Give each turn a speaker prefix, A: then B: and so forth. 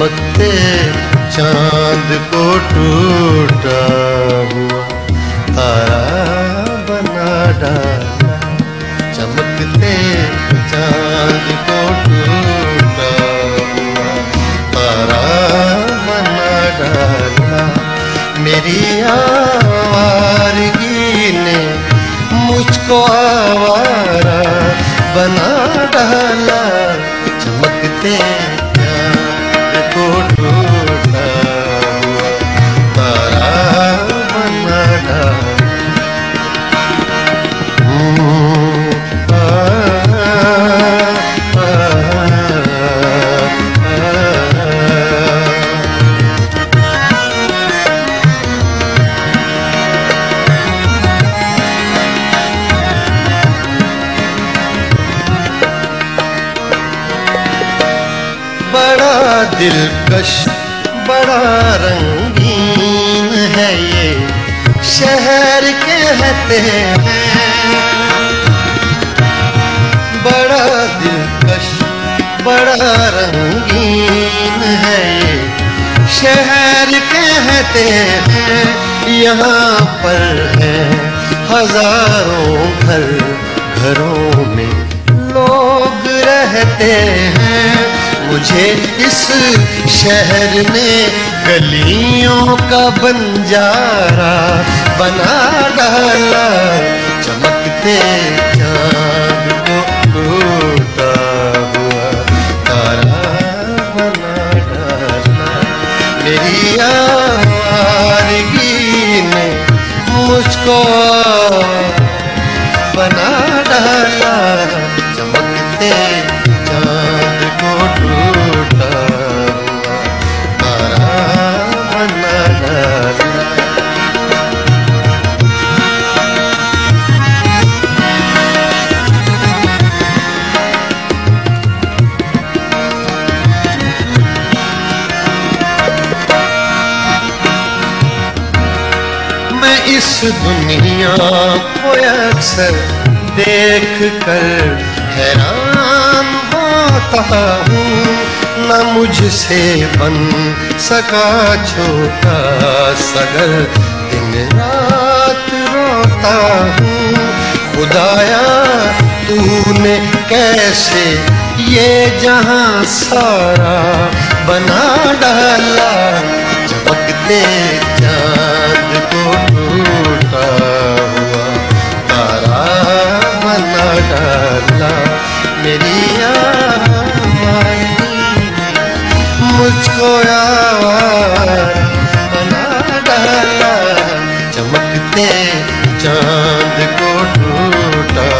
A: चमकते चांद को टूटा हुआ तारा बना डाला। चमकते चांद को टूटा हुआ तारा बना डाला। मेरी आवारगी ने मुझको आवारा बना डाला। चमकते चांद को टूटा हुआ तारा बना डाला। बड़ा दिलकश बड़ा रंगीन है ये शहर कहते हैं। बड़ा दिलकश बड़ा रंगीन है ये शहर कहते हैं। यहाँ पर है हजारों घर, घरों में लोग रहते हैं। मुझे इस शहर ने गलियों का बंजारा बना डाला। चमकते चांद को टूटा हुआ तारा बना डाला। मेरी आवारगी ने मुझको बना डाला। चमकते चांद को टूटा हुआ तारा बना डाला। मैं इस दुनिया को अक्सर देख कर हैरान होता हूँ। न मुझसे बन सका छोटा सगर, दिन रात रोता हूँ। खुदाया तूने कैसे ये जहां सारा बना डाला। चमकते चांद को टूटा हुआ तारा बना डाला। मेरी आवारगी मुझको आवारा बना डाला। चमकते चांद को टूटा